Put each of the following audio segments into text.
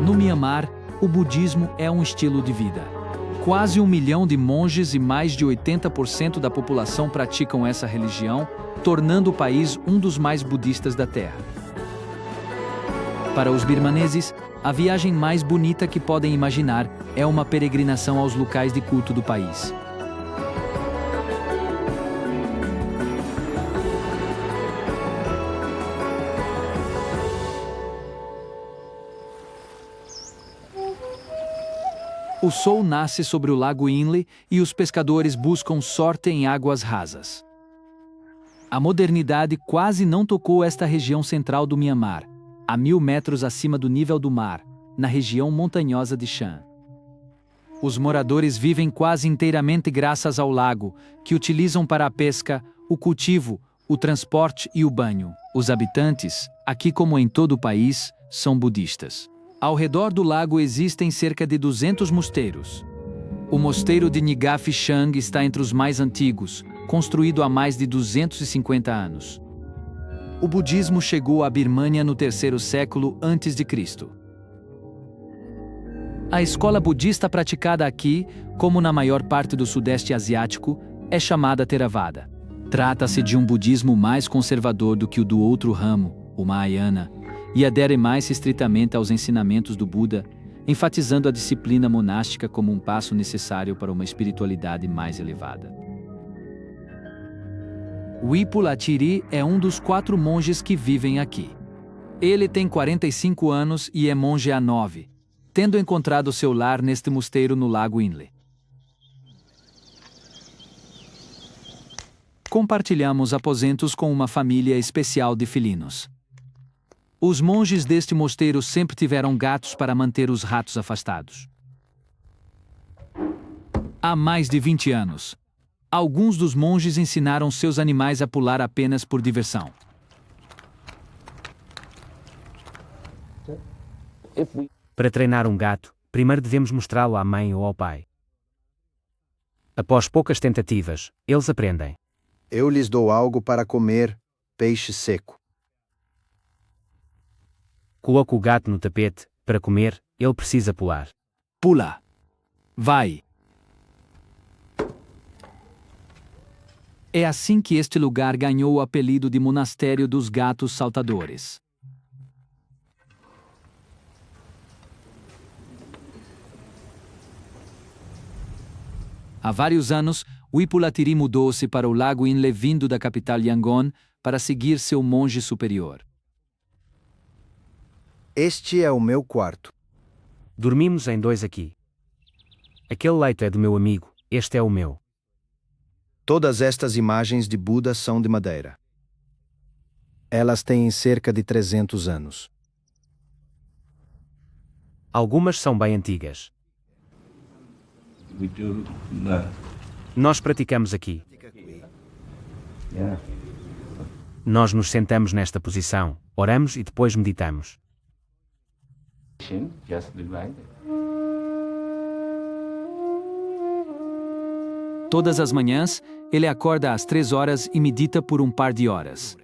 No Mianmar, o budismo é um estilo de vida. Quase 1 milhão de monges e mais de 80% da população praticam essa religião, tornando o país um dos mais budistas da Terra. Para os birmaneses, a viagem mais bonita que podem imaginar é uma peregrinação aos locais de culto do país. O sol nasce sobre o lago Inle e os pescadores buscam sorte em águas rasas. A modernidade quase não tocou esta região central do Mianmar, a 1.000 metros acima do nível do mar, na região montanhosa de Shan. Os moradores vivem quase inteiramente graças ao lago, que utilizam para a pesca, o cultivo, o transporte e o banho. Os habitantes, aqui como em todo o país, são budistas. Ao redor do lago existem cerca de 200 mosteiros. O mosteiro de Ngaf Chang está entre os mais antigos, construído há mais de 250 anos. O budismo chegou à Birmânia no 3º século a.C. A escola budista praticada aqui, como na maior parte do Sudeste Asiático, é chamada Theravada. Trata-se de um budismo mais conservador do que o do outro ramo, o Mahayana, e adere mais estritamente aos ensinamentos do Buda, enfatizando a disciplina monástica como um passo necessário para uma espiritualidade mais elevada. Wipulathiri é um dos 4 monges que vivem aqui. Ele tem 45 anos e é monge há 9, tendo encontrado seu lar neste mosteiro no Lago Inle. Compartilhamos aposentos com uma família especial de felinos. Os monges deste mosteiro sempre tiveram gatos para manter os ratos afastados. Há mais de 20 anos, alguns dos monges ensinaram seus animais a pular apenas por diversão. Para treinar um gato, primeiro devemos mostrá-lo à mãe ou ao pai. Após poucas tentativas, eles aprendem. Eu lhes dou algo para comer, peixe seco. Coloco o gato no tapete, para comer, ele precisa pular. Pula! Vai! É assim que este lugar ganhou o apelido de Monastério dos Gatos Saltadores. Há vários anos, Wipulathiri mudou-se para o Lago Inle vindo da capital Yangon para seguir seu monge superior. Este é o meu quarto. Dormimos em 2 aqui. Aquele leito é do meu amigo, este é o meu. Todas estas imagens de Buda são de madeira. Elas têm cerca de 300 anos. Algumas são bem antigas. Nós praticamos aqui. Nós nos sentamos nesta posição, oramos e depois meditamos. Todas as manhãs, ele acorda às 3 horas e medita por um par de horas.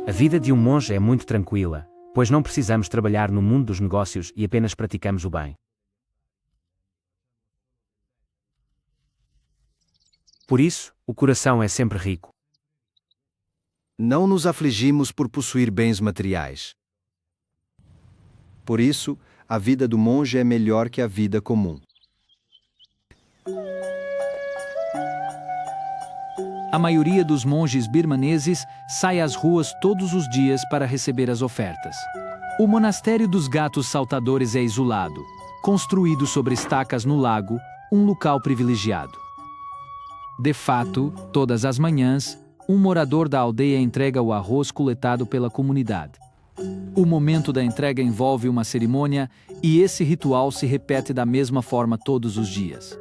A vida de um monge é muito tranquila, pois não precisamos trabalhar no mundo dos negócios e apenas praticamos o bem. Por isso, o coração é sempre rico. Não nos afligimos por possuir bens materiais. Por isso, a vida do monge é melhor que a vida comum. A maioria dos monges birmaneses sai às ruas todos os dias para receber as ofertas. O Monastério dos Gatos Saltadores é isolado, construído sobre estacas no lago, um local privilegiado. De fato, todas as manhãs, um morador da aldeia entrega o arroz coletado pela comunidade. O momento da entrega envolve uma cerimônia e esse ritual se repete da mesma forma todos os dias.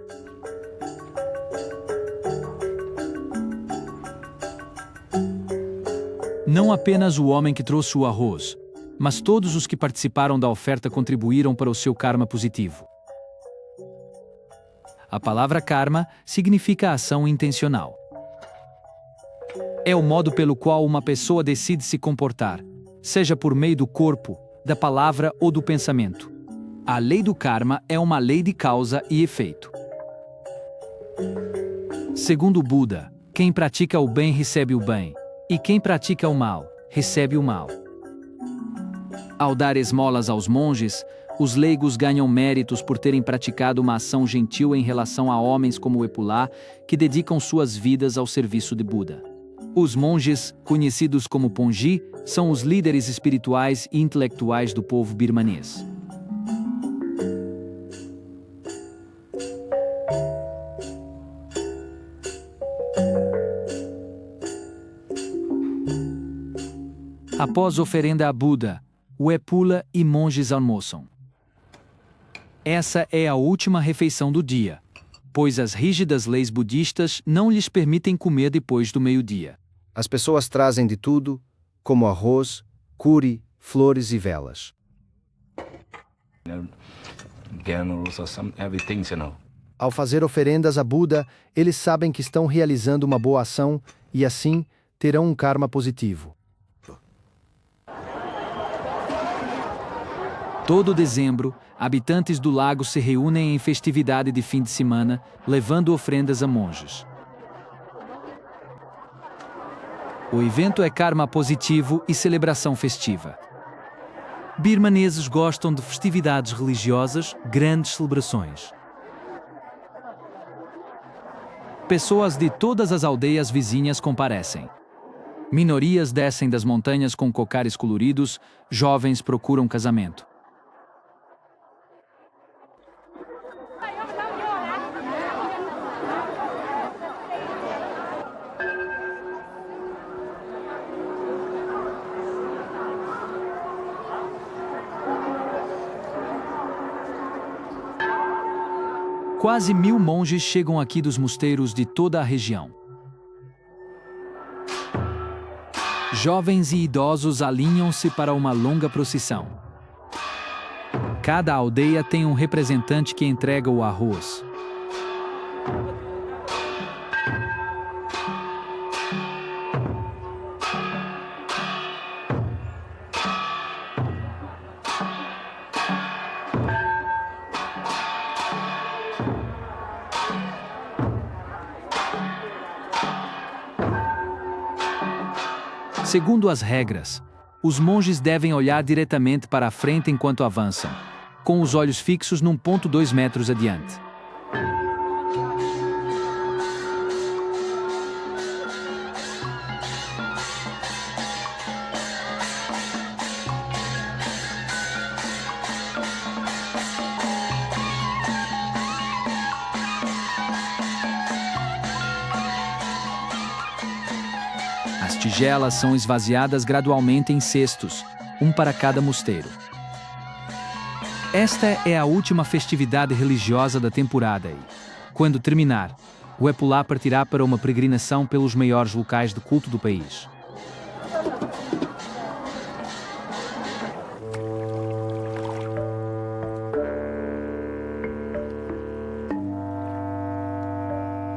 Não apenas o homem que trouxe o arroz, mas todos os que participaram da oferta contribuíram para o seu karma positivo. A palavra karma significa ação intencional. É o modo pelo qual uma pessoa decide se comportar, seja por meio do corpo, da palavra ou do pensamento. A lei do karma é uma lei de causa e efeito. Segundo Buda, quem pratica o bem recebe o bem, e quem pratica o mal, recebe o mal. Ao dar esmolas aos monges, os leigos ganham méritos por terem praticado uma ação gentil em relação a homens como Epulá, que dedicam suas vidas ao serviço de Buda. Os monges, conhecidos como Ponji, são os líderes espirituais e intelectuais do povo birmanês. Após oferenda a Buda, o Epula e monges almoçam. Essa é a última refeição do dia, pois as rígidas leis budistas não lhes permitem comer depois do meio-dia. As pessoas trazem de tudo, como arroz, curi, flores e velas. Ao fazer oferendas a Buda, eles sabem que estão realizando uma boa ação e, assim, terão um karma positivo. Todo dezembro, habitantes do lago se reúnem em festividade de fim de semana, levando ofrendas a monges. O evento é karma positivo e celebração festiva. Birmaneses gostam de festividades religiosas, grandes celebrações. Pessoas de todas as aldeias vizinhas comparecem. Minorias descem das montanhas com cocares coloridos, jovens procuram casamento. Quase 1000 monges chegam aqui dos mosteiros de toda a região. Jovens e idosos alinham-se para uma longa procissão. Cada aldeia tem um representante que entrega o arroz. Segundo as regras, os monges devem olhar diretamente para a frente enquanto avançam, com os olhos fixos num ponto 2 metros adiante. As tigelas são esvaziadas gradualmente em cestos, um para cada mosteiro. Esta é a última festividade religiosa da temporada e, quando terminar, o Epulá partirá para uma peregrinação pelos maiores locais de culto do país.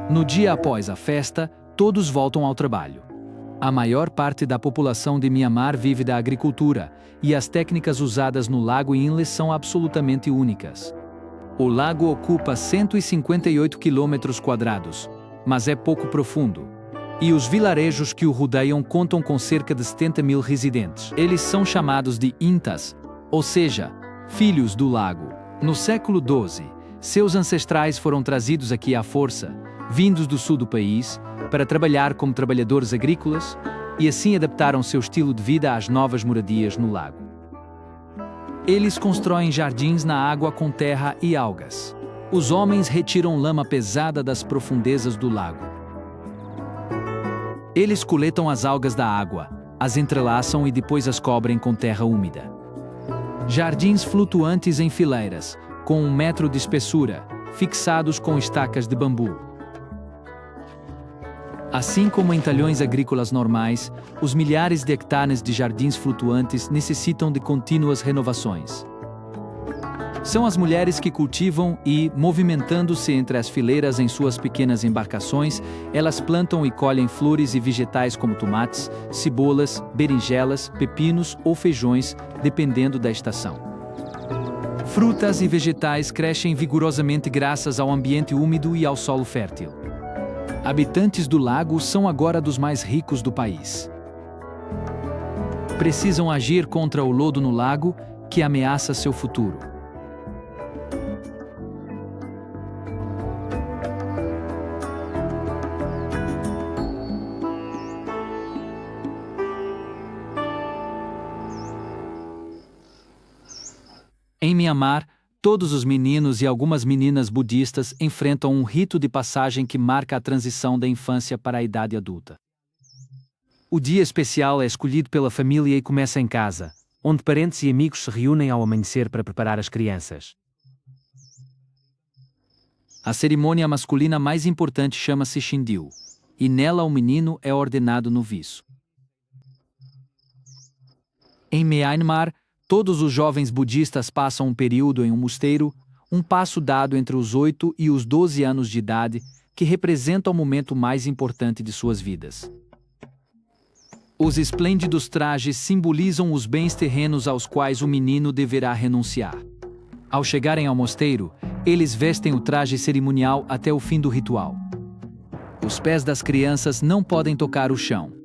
No dia após a festa, todos voltam ao trabalho. A maior parte da população de Mianmar vive da agricultura, e as técnicas usadas no Lago Inle são absolutamente únicas. O lago ocupa 158 km², mas é pouco profundo. E os vilarejos que o rodeiam contam com cerca de 70.000 residentes. Eles são chamados de Intas, ou seja, filhos do lago. No século XII, seus ancestrais foram trazidos aqui à força, vindos do sul do país, para trabalhar como trabalhadores agrícolas, e assim adaptaram seu estilo de vida às novas moradias no lago. Eles constroem jardins na água com terra e algas. Os homens retiram lama pesada das profundezas do lago. Eles coletam as algas da água, as entrelaçam e depois as cobrem com terra úmida. Jardins flutuantes em fileiras, com 1 metro de espessura, fixados com estacas de bambu. Assim como em talhões agrícolas normais, os milhares de hectares de jardins flutuantes necessitam de contínuas renovações. São as mulheres que cultivam e, movimentando-se entre as fileiras em suas pequenas embarcações, elas plantam e colhem flores e vegetais como tomates, cebolas, berinjelas, pepinos ou feijões, dependendo da estação. Frutas e vegetais crescem vigorosamente graças ao ambiente úmido e ao solo fértil. Habitantes do lago são agora dos mais ricos do país. Precisam agir contra o lodo no lago, que ameaça seu futuro. Em Myanmar, todos os meninos e algumas meninas budistas enfrentam um rito de passagem que marca a transição da infância para a idade adulta. O dia especial é escolhido pela família e começa em casa, onde parentes e amigos se reúnem ao amanhecer para preparar as crianças. A cerimônia masculina mais importante chama-se Shindiu, e nela o menino é ordenado noviço. Em Myanmar, todos os jovens budistas passam um período em um mosteiro, um passo dado entre os 8 e os 12 anos de idade, que representa o momento mais importante de suas vidas. Os esplêndidos trajes simbolizam os bens terrenos aos quais o menino deverá renunciar. Ao chegarem ao mosteiro, eles vestem o traje cerimonial até o fim do ritual. Os pés das crianças não podem tocar o chão.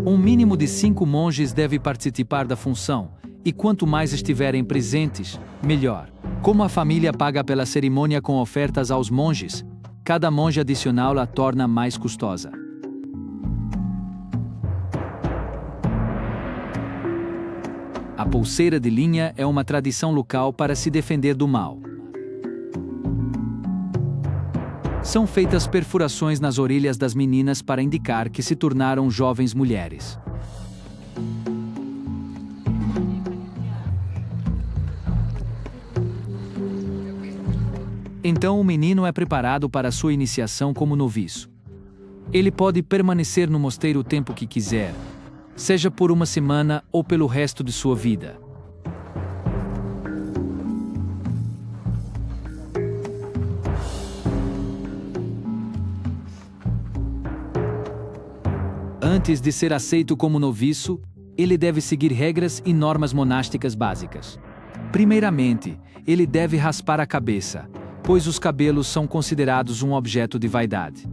Um mínimo de 5 monges deve participar da função, e quanto mais estiverem presentes, melhor. Como a família paga pela cerimônia com ofertas aos monges, cada monge adicional a torna mais custosa. A pulseira de linha é uma tradição local para se defender do mal. São feitas perfurações nas orelhas das meninas para indicar que se tornaram jovens mulheres. Então o menino é preparado para sua iniciação como noviço. Ele pode permanecer no mosteiro o tempo que quiser, seja por uma semana ou pelo resto de sua vida. Antes de ser aceito como noviço, ele deve seguir regras e normas monásticas básicas. Primeiramente, ele deve raspar a cabeça, pois os cabelos são considerados um objeto de vaidade.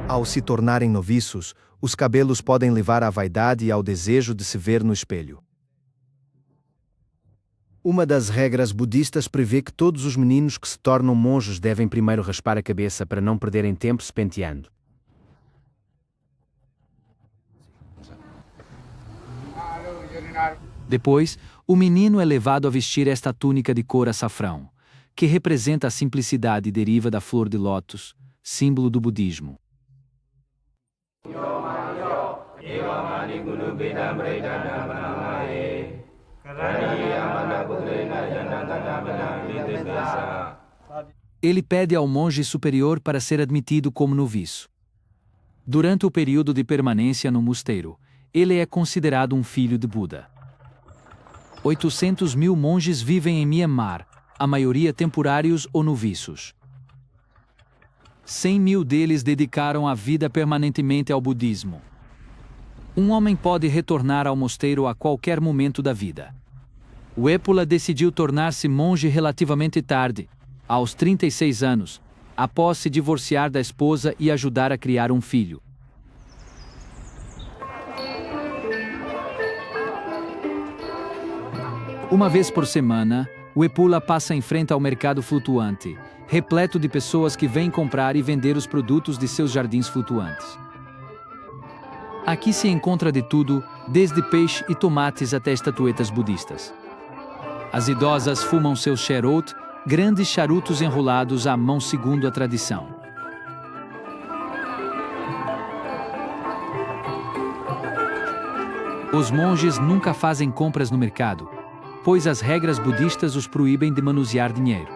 Ao se tornarem noviços, os cabelos podem levar à vaidade e ao desejo de se ver no espelho. Uma das regras budistas prevê que todos os meninos que se tornam monges devem primeiro raspar a cabeça para não perderem tempo se penteando. Depois, o menino é levado a vestir esta túnica de cor açafrão, que representa a simplicidade e deriva da flor de lótus, símbolo do budismo. Ele pede ao monge superior para ser admitido como noviço. Durante o período de permanência no mosteiro, ele é considerado um filho de Buda. 800.000 monges vivem em Myanmar, a maioria temporários ou noviços. 100.000 deles dedicaram a vida permanentemente ao budismo. Um homem pode retornar ao mosteiro a qualquer momento da vida. O Epula decidiu tornar-se monge relativamente tarde, aos 36 anos, após se divorciar da esposa e ajudar a criar um filho. Uma vez por semana, o Epula passa em frente ao mercado flutuante, repleto de pessoas que vêm comprar e vender os produtos de seus jardins flutuantes. Aqui se encontra de tudo, desde peixe e tomates até estatuetas budistas. As idosas fumam seus cherot, grandes charutos enrolados à mão segundo a tradição. Os monges nunca fazem compras no mercado, pois as regras budistas os proíbem de manusear dinheiro.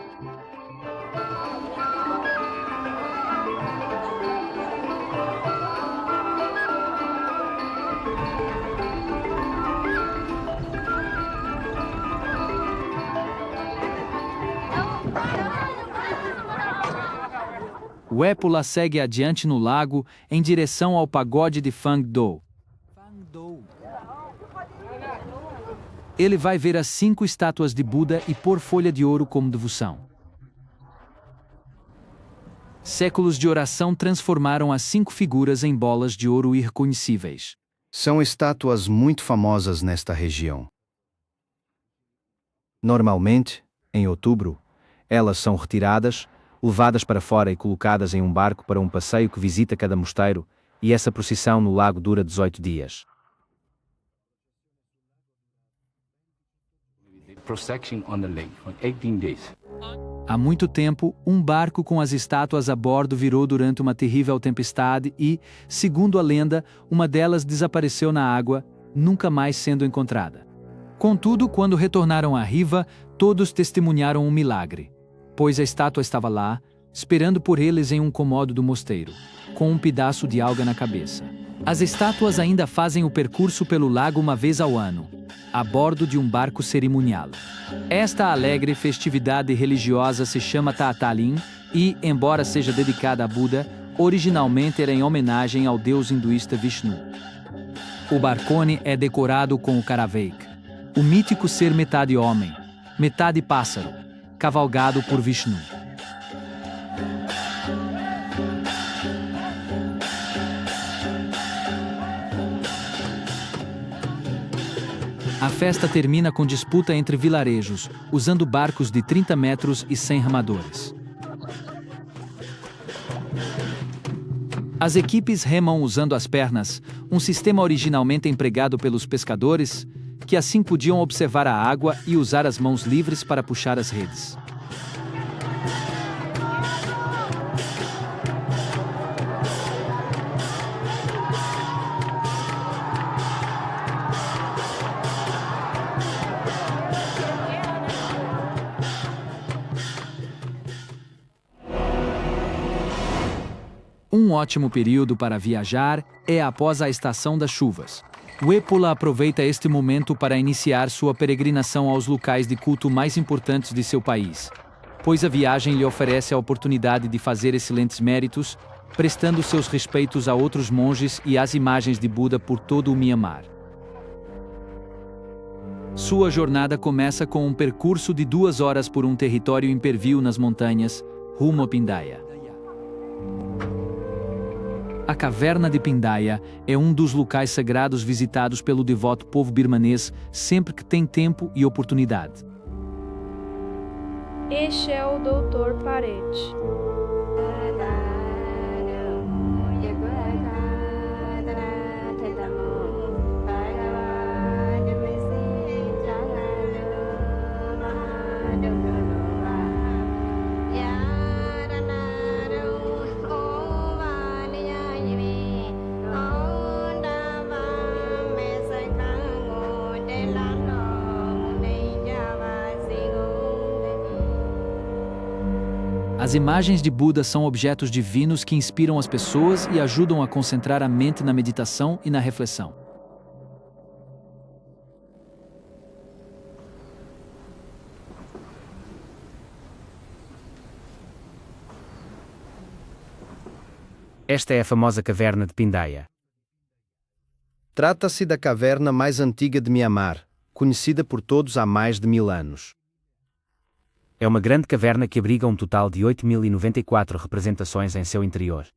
O Epula segue adiante no lago em direção ao pagode de Fangdo. Ele vai ver as 5 estátuas de Buda e pôr folha de ouro como devoção. Séculos de oração transformaram as 5 figuras em bolas de ouro irreconhecíveis. São estátuas muito famosas nesta região. Normalmente, em outubro, elas são retiradas, levadas para fora e colocadas em um barco para um passeio que visita cada mosteiro, e essa procissão no lago dura 18 dias. Procession on the lake for 18 days. Há muito tempo, um barco com as estátuas a bordo virou durante uma terrível tempestade e, segundo a lenda, uma delas desapareceu na água, nunca mais sendo encontrada. Contudo, quando retornaram à riva, todos testemunharam um milagre, pois a estátua estava lá, esperando por eles em um cômodo do mosteiro, com um pedaço de alga na cabeça. As estátuas ainda fazem o percurso pelo lago uma vez ao ano, a bordo de um barco cerimonial. Esta alegre festividade religiosa se chama Ta'atalin e, embora seja dedicada a Buda, originalmente era em homenagem ao deus hinduísta Vishnu. O barcone é decorado com o Karaveik, o mítico ser metade homem, metade pássaro, cavalgado por Vishnu. A festa termina com disputa entre vilarejos, usando barcos de 30 metros e 100 remadores. As equipes remam usando as pernas, um sistema originalmente empregado pelos pescadores, que assim podiam observar a água e usar as mãos livres para puxar as redes. Um ótimo período para viajar é após a estação das chuvas. O Epula aproveita este momento para iniciar sua peregrinação aos locais de culto mais importantes de seu país, pois a viagem lhe oferece a oportunidade de fazer excelentes méritos, prestando seus respeitos a outros monges e às imagens de Buda por todo o Mianmar. Sua jornada começa com um percurso de 2 horas por um território impervio nas montanhas, rumo a Pindaya. A caverna de Pindaya é um dos locais sagrados visitados pelo devoto povo birmanês sempre que tem tempo e oportunidade. Este é o Dr. Parete. As imagens de Buda são objetos divinos que inspiram as pessoas e ajudam a concentrar a mente na meditação e na reflexão. Esta é a famosa caverna de Pindaya. Trata-se da caverna mais antiga de Mianmar, conhecida por todos há mais de 1000 anos. É uma grande caverna que abriga um total de 8.094 representações em seu interior.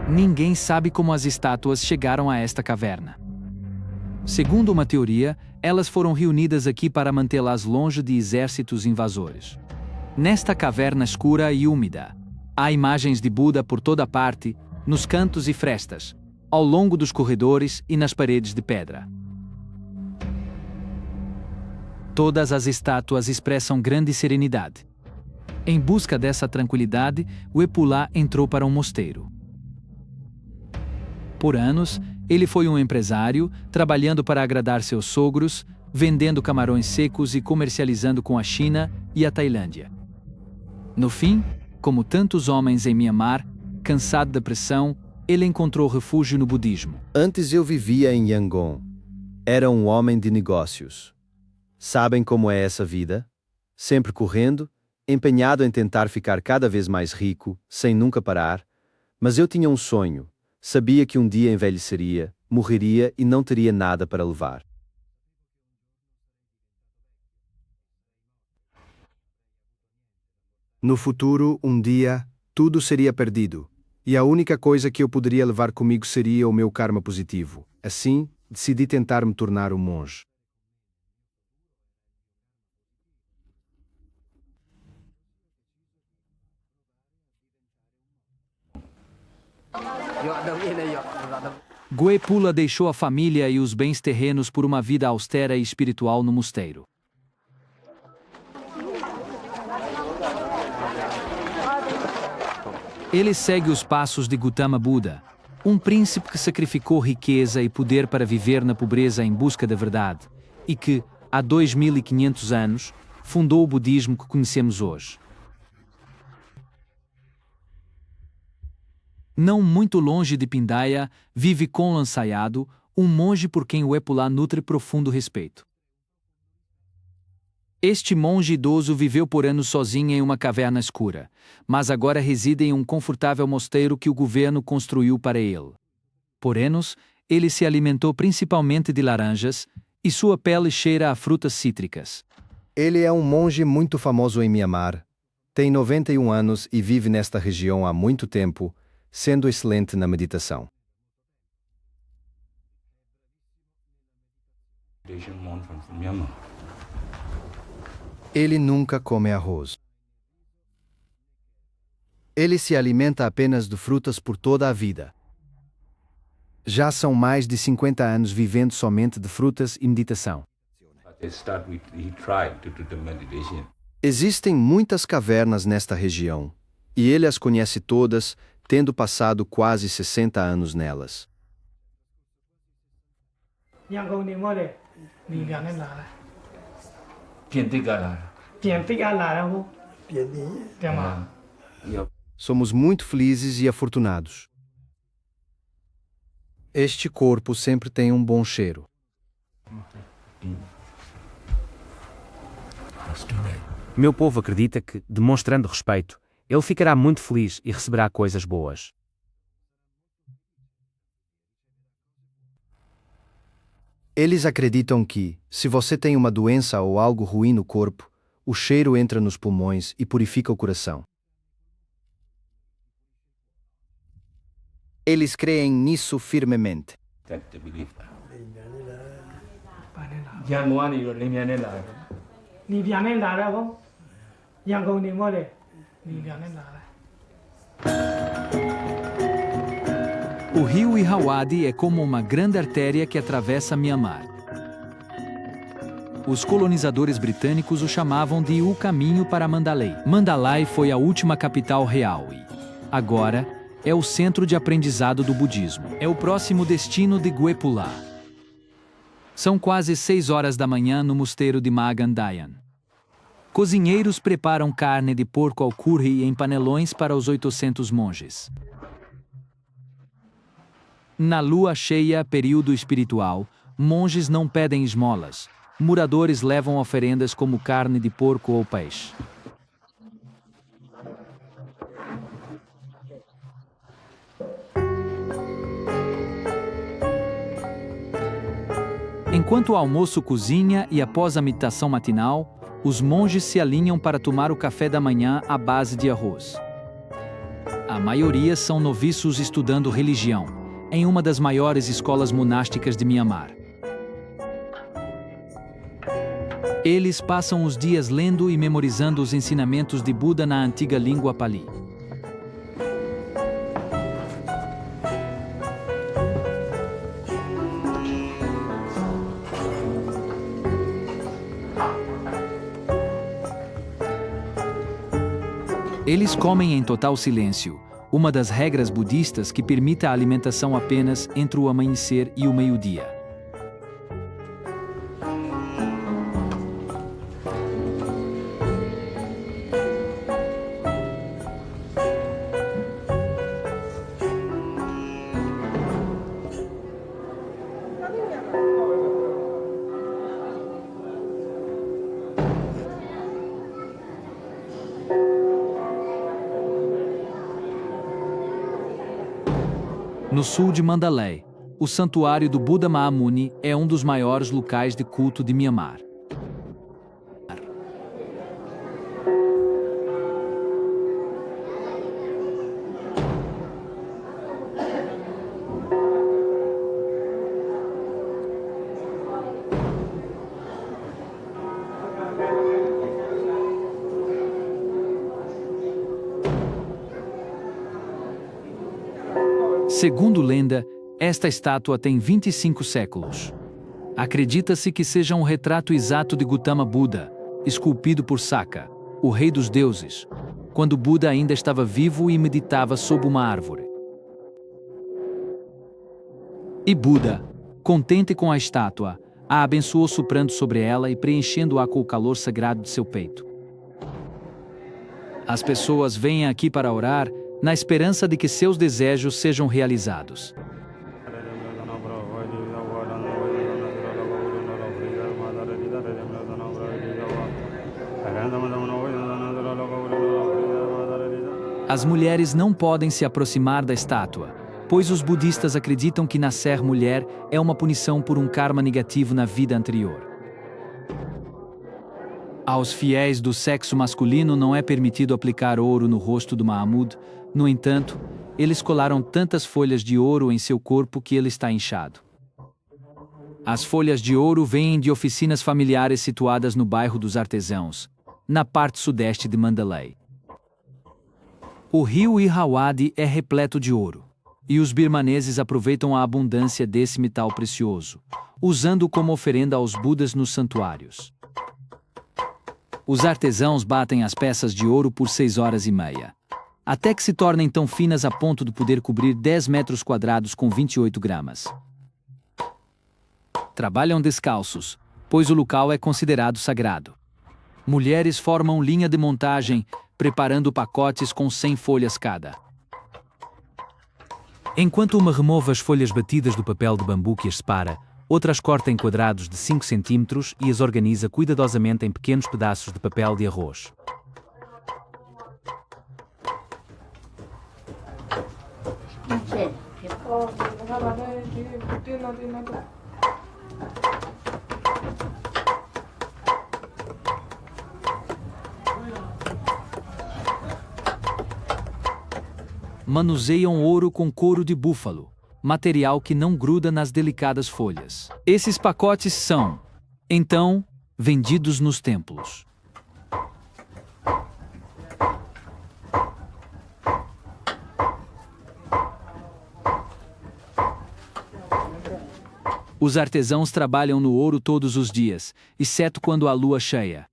Ninguém sabe como as estátuas chegaram a esta caverna. Segundo uma teoria, elas foram reunidas aqui para mantê-las longe de exércitos invasores. Nesta caverna escura e úmida, há imagens de Buda por toda parte, nos cantos e frestas, ao longo dos corredores e nas paredes de pedra. Todas as estátuas expressam grande serenidade. Em busca dessa tranquilidade, o Epula entrou para um mosteiro. Por anos, ele foi um empresário, trabalhando para agradar seus sogros, vendendo camarões secos e comercializando com a China e a Tailândia. No fim, como tantos homens em Mianmar, cansado da pressão, ele encontrou refúgio no budismo. Antes eu vivia em Yangon. Era um homem de negócios. Sabem como é essa vida? Sempre correndo, empenhado em tentar ficar cada vez mais rico, sem nunca parar, mas eu tinha um sonho, sabia que um dia envelheceria, morreria e não teria nada para levar. No futuro, um dia, tudo seria perdido, e a única coisa que eu poderia levar comigo seria o meu karma positivo. Assim, decidi tentar me tornar um monge. Gue Pula deixou a família e os bens terrenos por uma vida austera e espiritual no mosteiro. Ele segue os passos de Gautama Buda, um príncipe que sacrificou riqueza e poder para viver na pobreza em busca da verdade, e que, há 2500 anos, fundou o budismo que conhecemos hoje. Não muito longe de Pindaya, vive Konlan Sayadaw, um monge por quem o Epula nutre profundo respeito. Este monge idoso viveu por anos sozinho em uma caverna escura, mas agora reside em um confortável mosteiro que o governo construiu para ele. Por anos, ele se alimentou principalmente de laranjas, e sua pele cheira a frutas cítricas. Ele é um monge muito famoso em Mianmar, tem 91 anos e vive nesta região há muito tempo, sendo excelente na meditação. Asian monk from Myanmar. Ele nunca come arroz. Ele se alimenta apenas de frutas por toda a vida. Já são mais de 50 anos vivendo somente de frutas e meditação. He tried to do the meditation. Existem muitas cavernas nesta região, e ele as conhece todas, tendo passado quase 60 anos nelas. Somos muito felizes e afortunados. Este corpo sempre tem um bom cheiro. Meu povo acredita que, demonstrando respeito, ele ficará muito feliz e receberá coisas boas. Eles acreditam que, se você tem uma doença ou algo ruim no corpo, o cheiro entra nos pulmões e purifica o coração. Eles creem nisso firmemente. That's the belief. O rio Irrawaddy é como uma grande artéria que atravessa Mianmar. Os colonizadores britânicos o chamavam de o caminho para Mandalay. Mandalay foi a última capital real e, agora, é o centro de aprendizado do budismo. É o próximo destino de Gue Pula. São quase 6 horas da manhã no mosteiro de Magan Dayan. Cozinheiros preparam carne de porco ao curry em panelões para os 800 monges. Na lua cheia, período espiritual, monges não pedem esmolas. Moradores levam oferendas como carne de porco ou peixe. Enquanto o almoço cozinha e após a meditação matinal, os monges se alinham para tomar o café da manhã à base de arroz. A maioria são noviços estudando religião, em uma das maiores escolas monásticas de Mianmar. Eles passam os dias lendo e memorizando os ensinamentos de Buda na antiga língua Pali. Eles comem em total silêncio, uma das regras budistas que permite a alimentação apenas entre o amanhecer e o meio-dia. No sul de Mandalay, o santuário do Buda Mahamuni é um dos maiores locais de culto de Myanmar. Segundo lenda, esta estátua tem 25 séculos. Acredita-se que seja um retrato exato de Gautama Buda, esculpido por Saka, o rei dos deuses, quando Buda ainda estava vivo e meditava sob uma árvore. E Buda, contente com a estátua, a abençoou soprando sobre ela e preenchendo-a com o calor sagrado de seu peito. As pessoas vêm aqui para orar, na esperança de que seus desejos sejam realizados. As mulheres não podem se aproximar da estátua, pois os budistas acreditam que nascer mulher é uma punição por um karma negativo na vida anterior. Aos fiéis do sexo masculino não é permitido aplicar ouro no rosto do Mahamud. No entanto, eles colaram tantas folhas de ouro em seu corpo que ele está inchado. As folhas de ouro vêm de oficinas familiares situadas no bairro dos Artesãos, na parte sudeste de Mandalay. O rio Irrawaddy é repleto de ouro, e os birmaneses aproveitam a abundância desse metal precioso, usando-o como oferenda aos Budas nos santuários. Os artesãos batem as peças de ouro por 6 horas e meia, até que se tornem tão finas a ponto de poder cobrir 10 metros quadrados com 28 gramas. Trabalham descalços, pois o local é considerado sagrado. Mulheres formam linha de montagem, preparando pacotes com 100 folhas cada. Enquanto uma remove as folhas batidas do papel de bambu que as separa, outra as corta em quadrados de 5 cm e as organiza cuidadosamente em pequenos pedaços de papel de arroz. Manuseiam ouro com couro de búfalo, material que não gruda nas delicadas folhas. Esses pacotes são, então, vendidos nos templos. Os artesãos trabalham no ouro todos os dias, exceto quando a lua cheia.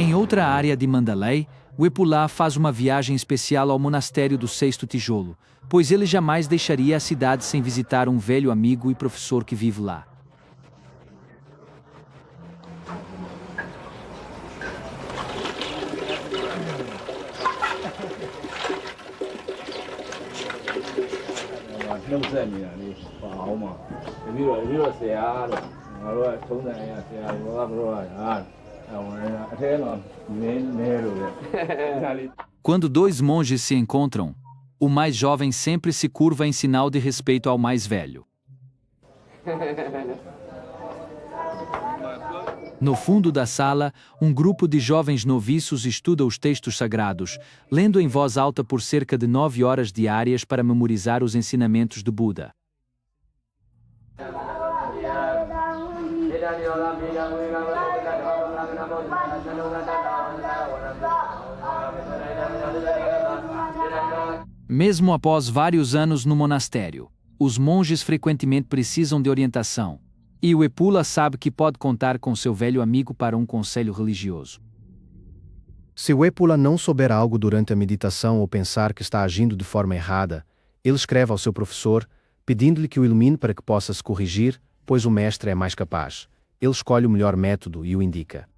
Em outra área de Mandalay, Wepulá faz uma viagem especial ao monastério do Sexto Tijolo, pois ele jamais deixaria a cidade sem visitar um velho amigo e professor que vive lá. Quando dois monges se encontram, o mais jovem sempre se curva em sinal de respeito ao mais velho. No fundo da sala, um grupo de jovens noviços estuda os textos sagrados, lendo em voz alta por cerca de 9 horas diárias para memorizar os ensinamentos do Buda. Mesmo após vários anos no monastério, os monges frequentemente precisam de orientação, E o Epula sabe que pode contar com seu velho amigo para um conselho religioso. Se o Epula não souber algo durante a meditação ou pensar que está agindo de forma errada, ele escreve ao seu professor, pedindo-lhe que o ilumine para que possa se corrigir, pois o mestre é mais capaz. Ele escolhe o melhor método e o indica.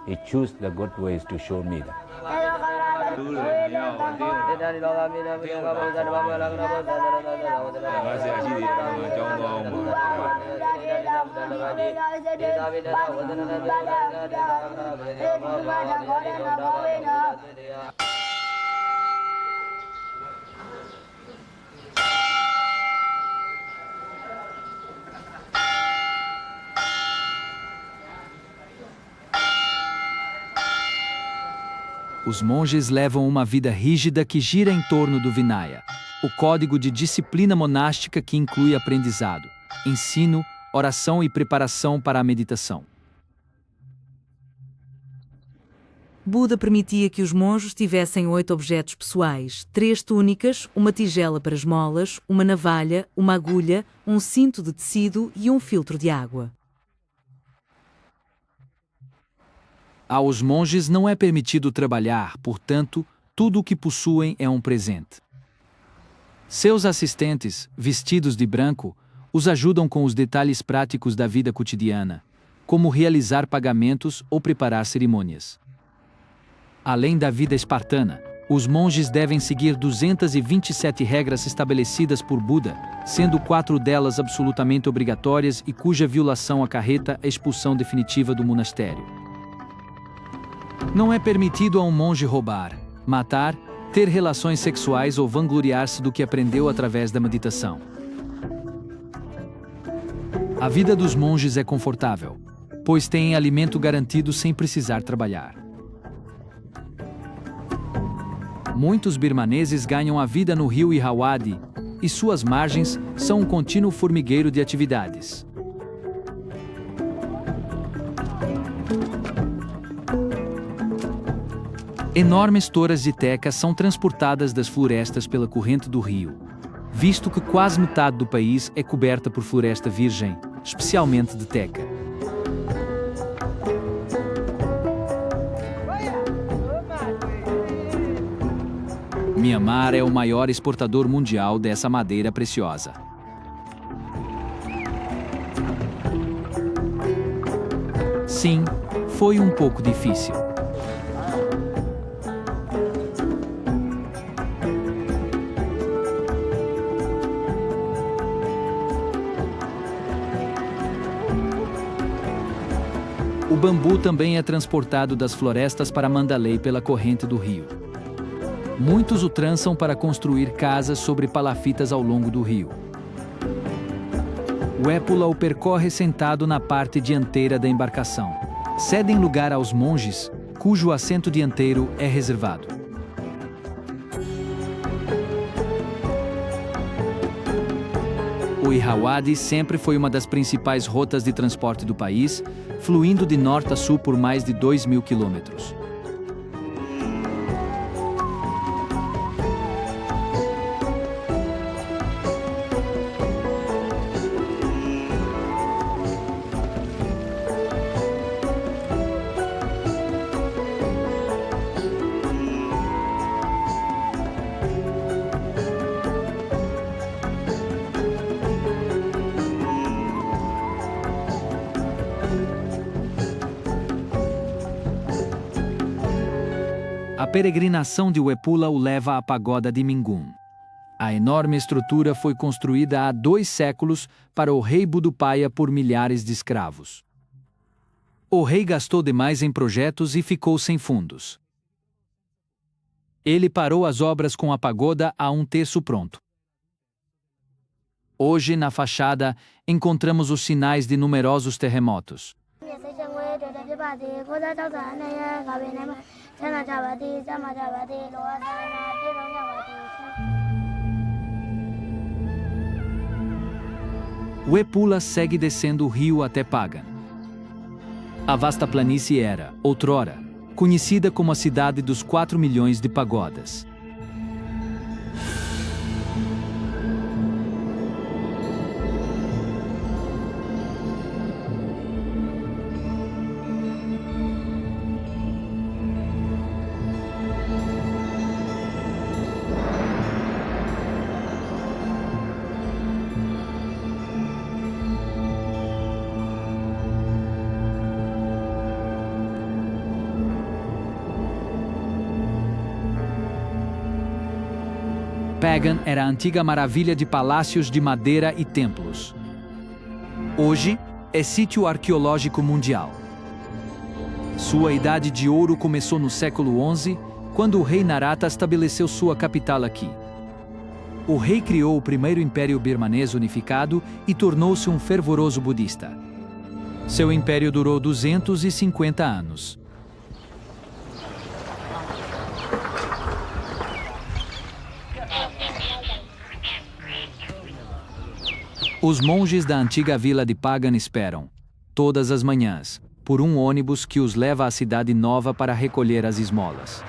He chose the good ways to show me that. Os monges levam uma vida rígida que gira em torno do Vinaya, o código de disciplina monástica que inclui aprendizado, ensino, oração e preparação para a meditação. Buda permitia que os monges tivessem 8 objetos pessoais, 3 túnicas, uma tigela para esmolas, uma navalha, uma agulha, um cinto de tecido e um filtro de água. Aos monges não é permitido trabalhar, portanto, tudo o que possuem é um presente. Seus assistentes, vestidos de branco, os ajudam com os detalhes práticos da vida cotidiana, como realizar pagamentos ou preparar cerimônias. Além da vida espartana, os monges devem seguir 227 regras estabelecidas por Buda, sendo 4 delas absolutamente obrigatórias e cuja violação acarreta a expulsão definitiva do monastério. Não é permitido a um monge roubar, matar, ter relações sexuais ou vangloriar-se do que aprendeu através da meditação. A vida dos monges é confortável, pois têm alimento garantido sem precisar trabalhar. Muitos birmaneses ganham a vida no rio Irrawaddy, e suas margens são um contínuo formigueiro de atividades. Enormes toras de teca são transportadas das florestas pela corrente do rio, visto que quase metade do país é coberta por floresta virgem, especialmente de teca. Mianmar é o maior exportador mundial dessa madeira preciosa. Sim, foi um pouco difícil. O bambu também é transportado das florestas para Mandalay pela corrente do rio. Muitos o trançam para construir casas sobre palafitas ao longo do rio. O Epula o percorre sentado na parte dianteira da embarcação. Cedem lugar aos monges, cujo assento dianteiro é reservado. O Irrawaddy sempre foi uma das principais rotas de transporte do país, fluindo de norte a sul por mais de 2.000 quilômetros. A peregrinação de Epula o leva à pagoda de Mingun. A enorme estrutura foi construída há 2 séculos para o rei Budupaya por milhares de escravos. O rei gastou demais em projetos e ficou sem fundos. Ele parou as obras com a pagoda a 1/3 pronto. Hoje, na fachada, encontramos os sinais de numerosos terremotos. O Epula segue descendo o rio até Pagan. A vasta planície era, outrora, conhecida como a cidade dos 4 milhões de pagodas. Pagan era a antiga maravilha de palácios de madeira e templos. Hoje, é sítio arqueológico mundial. Sua idade de ouro começou no século XI, quando o rei Narata estabeleceu sua capital aqui. O rei criou o primeiro império birmanês unificado e tornou-se um fervoroso budista. Seu império durou 250 anos. Os monges da antiga vila de Pagan esperam, todas as manhãs, por um ônibus que os leva à cidade nova para recolher as esmolas.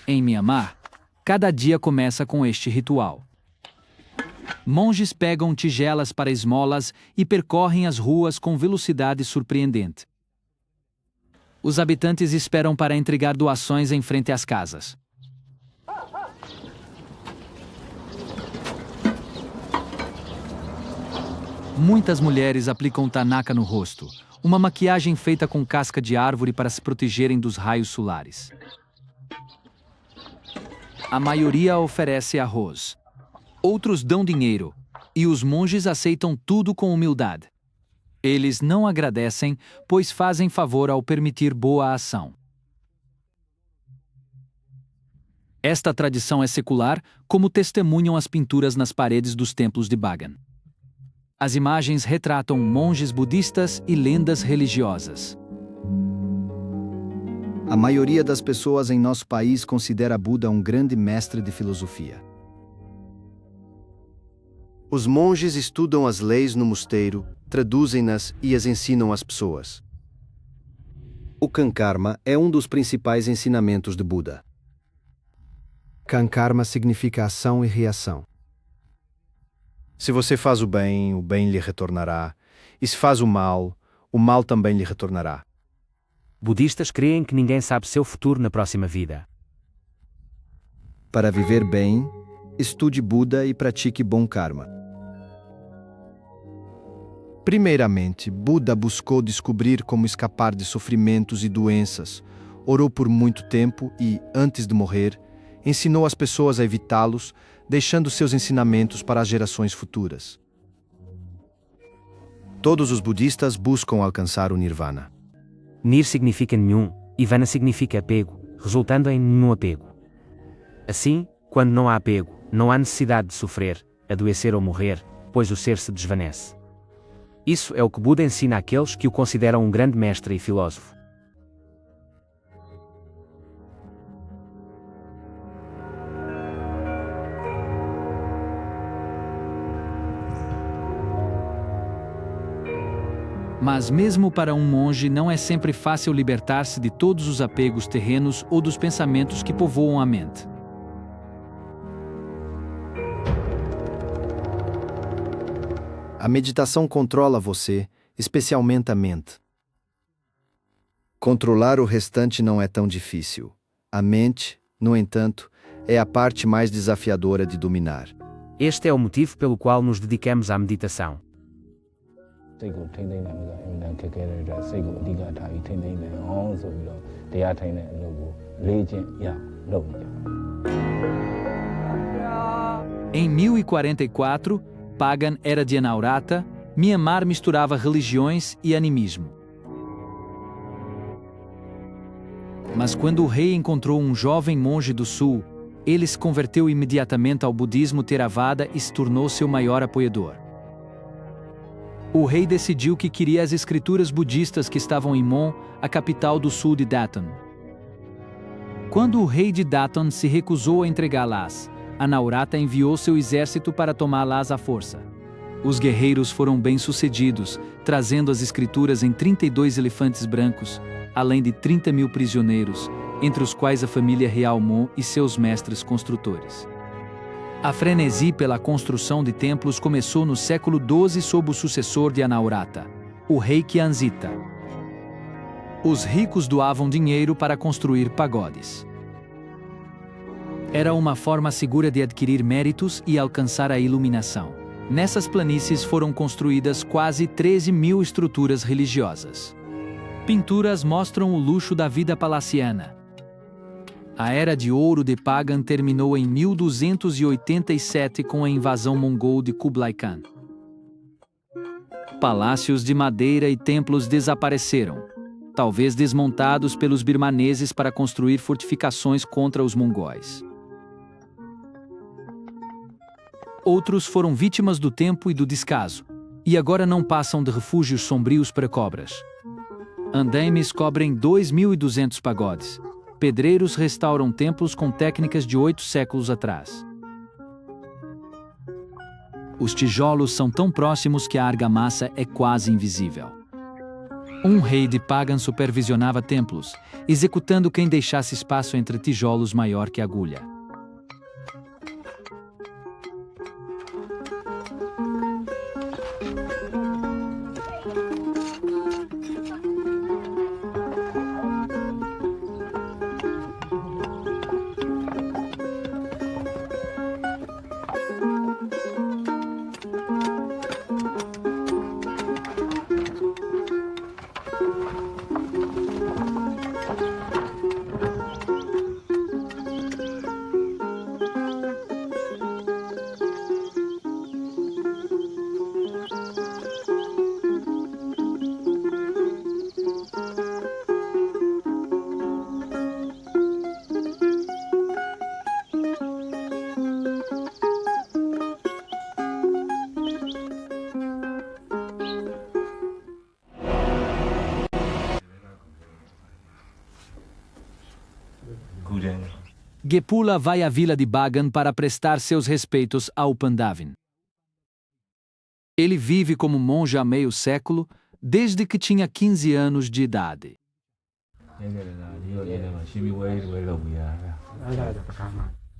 Em Myanmar, cada dia começa com este ritual. Monges pegam tigelas para esmolas e percorrem as ruas com velocidade surpreendente. Os habitantes esperam para entregar doações em frente às casas. Muitas mulheres aplicam tanaka no rosto, uma maquiagem feita com casca de árvore para se protegerem dos raios solares. A maioria oferece arroz. Outros dão dinheiro, e os monges aceitam tudo com humildade. Eles não agradecem, pois fazem favor ao permitir boa ação. Esta tradição é secular, como testemunham as pinturas nas paredes dos templos de Bagan. As imagens retratam monges budistas e lendas religiosas. A maioria das pessoas em nosso país considera Buda um grande mestre de filosofia. Os monges estudam as leis no mosteiro, traduzem-nas e as ensinam às pessoas. O Kankarma é um dos principais ensinamentos de Buda. Kankarma significa ação e reação. Se você faz o bem lhe retornará, e se faz o mal também lhe retornará. Budistas creem que ninguém sabe seu futuro na próxima vida. Para viver bem, estude Buda e pratique bom karma. Primeiramente, Buda buscou descobrir como escapar de sofrimentos e doenças, orou por muito tempo e, antes de morrer, ensinou as pessoas a evitá-los, deixando seus ensinamentos para as gerações futuras. Todos os budistas buscam alcançar o Nirvana. Nir significa nenhum, e Vana significa apego, resultando em nenhum apego. Assim, quando não há apego, não há necessidade de sofrer, adoecer ou morrer, pois o ser se desvanece. Isso é o que Buda ensina àqueles que o consideram um grande mestre e filósofo. Mas mesmo para um monge não é sempre fácil libertar-se de todos os apegos terrenos ou dos pensamentos que povoam a mente. A meditação controla você, especialmente a mente. Controlar o restante não é tão difícil. A mente, no entanto, é a parte mais desafiadora de dominar. Este é o motivo pelo qual nos dedicamos à meditação. စိတ်ကိုထိမ့်သိမ့်နိုင်မှုကအင်မတန်ခက်ခဲတဲ့အတွက်စိတ်ကိုအဓိကထားပြီးထိမ့်သိမ့်နိုင်အောင်ဆိုပြီးတော့တရားထိုင်တဲ့အလုပ်ကိုလေ့ကျင့်ရလုပ်နေကြ Em 1044, Pagan era de Anaurata, Myanmar misturava religiões e animismo. Mas quando o rei encontrou um jovem monge do sul, ele se converteu imediatamente ao budismo Theravada e se tornou seu maior apoiador. O rei decidiu que queria as escrituras budistas que estavam em Mon, a capital do sul de Datun. Quando o rei de Datun se recusou a entregá-las, Anaurata enviou seu exército para tomá-las à força. Os guerreiros foram bem-sucedidos, trazendo as escrituras em 32 elefantes brancos, além de 30.000 prisioneiros, entre os quais a família real Mon e seus mestres construtores. A frenesi pela construção de templos começou no século XII sob o sucessor de Anaurata, o rei Kianzita. Os ricos doavam dinheiro para construir pagodes. Era uma forma segura de adquirir méritos e alcançar a iluminação. Nessas planícies foram construídas quase 13.000 estruturas religiosas. Pinturas mostram o luxo da vida palaciana. A Era de Ouro de Pagan terminou em 1287 com a invasão mongol de Kublai Khan. Palácios de madeira e templos desapareceram, talvez desmontados pelos birmaneses para construir fortificações contra os mongóis. Outros foram vítimas do tempo e do descaso, e agora não passam de refúgios sombrios para cobras. Andaimes cobrem 2.200 pagodes. Pedreiros restauram templos com técnicas de 8 séculos atrás. Os tijolos são tão próximos que a argamassa é quase invisível. Um rei de Pagan supervisionava templos, executando quem deixasse espaço entre tijolos maior que agulha. Gepula vai à vila de Bagan para prestar seus respeitos ao Pandavin. Ele vive como monge há meio século, desde que tinha 15 anos de idade.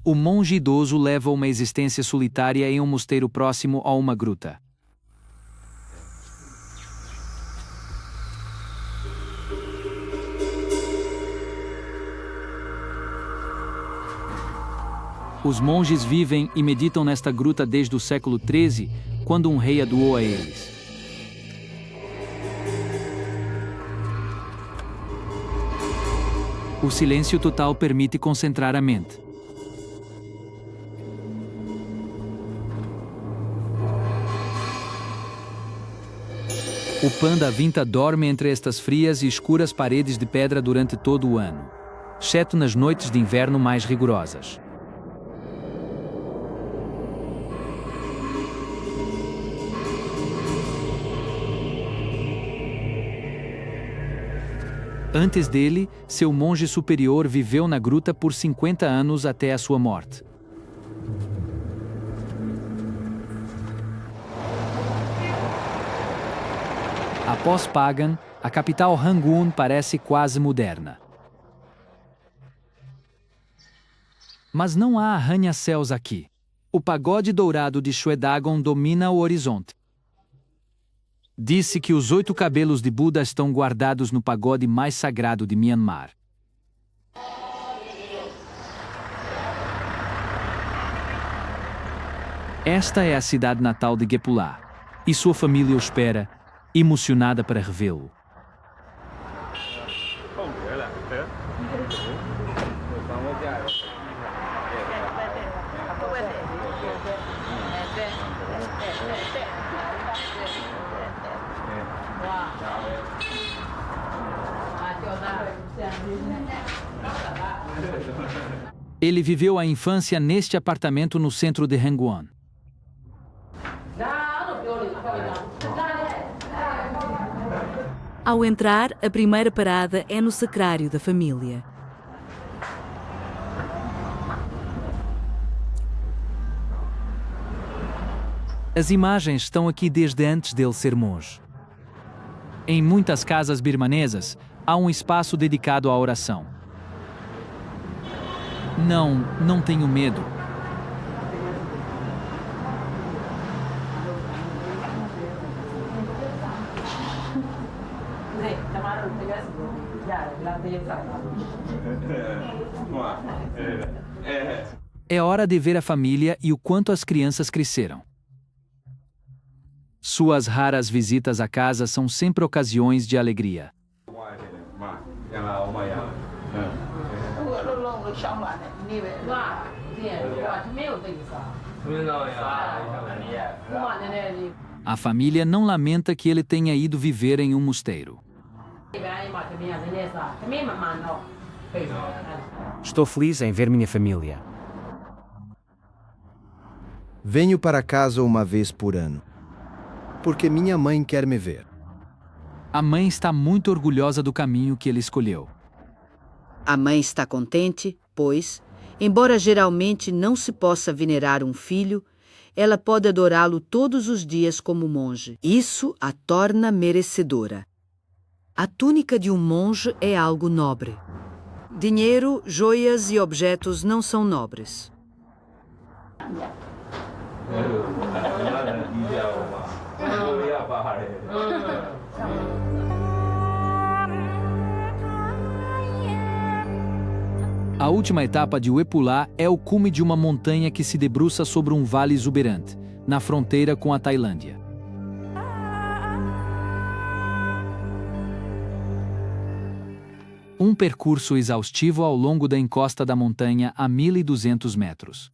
O monge idoso leva uma existência solitária em um mosteiro próximo a uma gruta. Os monges vivem e meditam nesta gruta desde o século XIII, quando um rei a doou a eles. O silêncio total permite concentrar a mente. O panda vinta dorme entre estas frias e escuras paredes de pedra durante todo o ano, exceto nas noites de inverno mais rigorosas. Antes dele, seu monge superior viveu na gruta por 50 anos até a sua morte. Após Pagan, a capital Rangoon parece quase moderna. Mas não há arranha-céus aqui. O pagode dourado de Shwedagon domina o horizonte. Disse que os 8 cabelos de Buda estão guardados no pagode mais sagrado de Myanmar. Esta é a cidade natal de Gepula, e sua família o espera, emocionada para revê-lo. Ele viveu a infância neste apartamento no centro de Hengwon. Ao entrar, a primeira parada é no sacrário da família. As imagens estão aqui desde antes dele ser monge. Em muitas casas birmanesas, há um espaço dedicado à oração. Não tenho medo. É hora de ver a família e o quanto as crianças cresceram. Suas raras visitas à casa são sempre ocasiões de alegria. A família não lamenta que ele tenha ido viver em um mosteiro. Estou feliz em ver minha família. Venho para casa uma vez por ano, porque minha mãe quer me ver. A mãe está muito orgulhosa do caminho que ele escolheu. A mãe está contente, pois, embora geralmente não se possa venerar um filho, ela pode adorá-lo todos os dias como monge. Isso a torna merecedora. A túnica de um monge é algo nobre. Dinheiro, joias e objetos não são nobres. A última etapa de Uepulá é o cume de uma montanha que se debruça sobre um vale exuberante, na fronteira com a Tailândia. Um percurso exaustivo ao longo da encosta da montanha a 1.200 metros.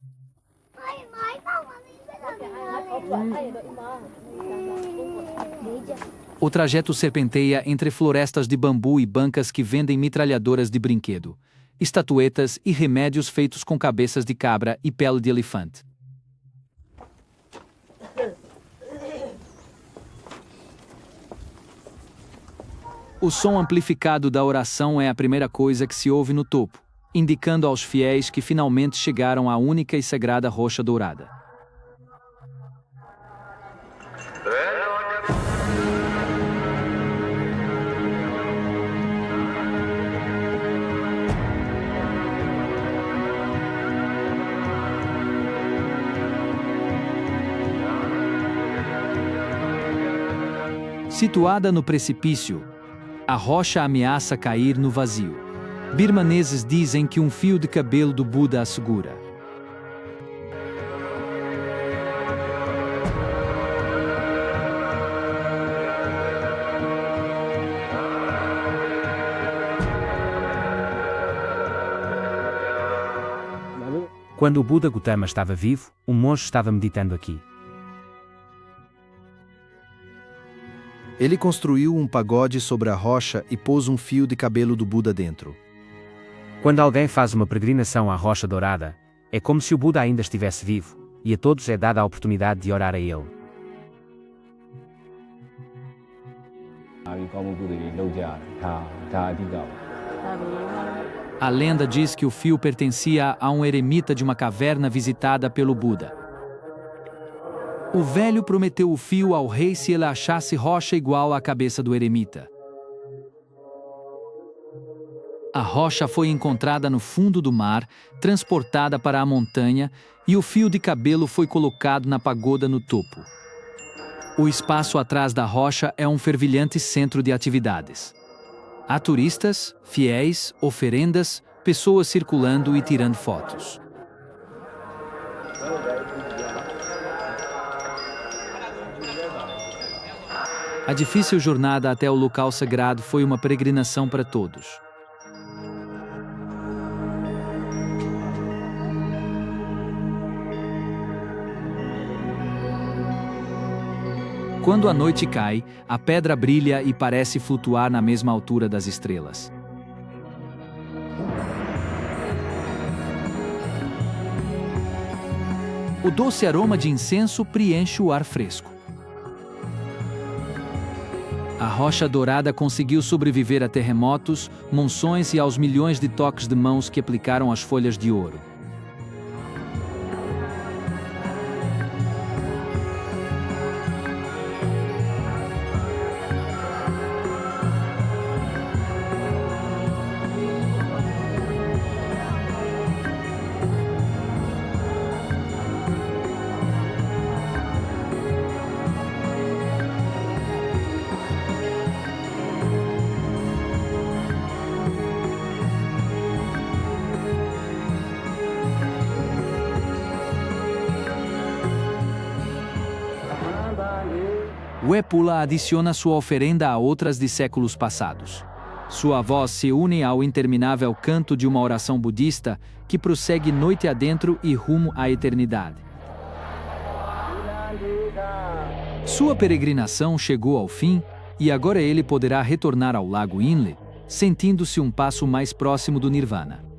O trajeto serpenteia entre florestas de bambu e bancas que vendem metralhadoras de brinquedo, estatuetas e remédios feitos com cabeças de cabra e pele de elefante. O som amplificado da oração é a primeira coisa que se ouve no topo, indicando aos fiéis que finalmente chegaram à única e sagrada rocha dourada. Situada no precipício, a rocha ameaça cair no vazio. Birmaneses dizem que um fio de cabelo do Buda a segura. Quando o Buda Gautama estava vivo, um monge estava meditando aqui. Ele construiu um pagode sobre a rocha e pôs um fio de cabelo do Buda dentro. Quando alguém faz uma peregrinação à Rocha Dourada, é como se o Buda ainda estivesse vivo, e a todos é dada a oportunidade de orar a ele. A lenda diz que o fio pertencia a um eremita de uma caverna visitada pelo Buda. O velho prometeu o fio ao rei se ele achasse rocha igual à cabeça do eremita. A rocha foi encontrada no fundo do mar, transportada para a montanha, e o fio de cabelo foi colocado na pagoda no topo. O espaço atrás da rocha é um fervilhante centro de atividades. Há turistas, fiéis, oferendas, pessoas circulando e tirando fotos. A difícil jornada até o local sagrado foi uma peregrinação para todos. Quando a noite cai, a pedra brilha e parece flutuar na mesma altura das estrelas. O doce aroma de incenso preenche o ar fresco. A rocha dourada conseguiu sobreviver a terremotos, monções e aos milhões de toques de mãos que aplicaram as folhas de ouro. Wepula adiciona sua oferenda a outras de séculos passados. Sua voz se une ao interminável canto de uma oração budista que prossegue noite adentro e rumo à eternidade. Sua peregrinação chegou ao fim e agora ele poderá retornar ao Lago Inle, sentindo-se um passo mais próximo do Nirvana.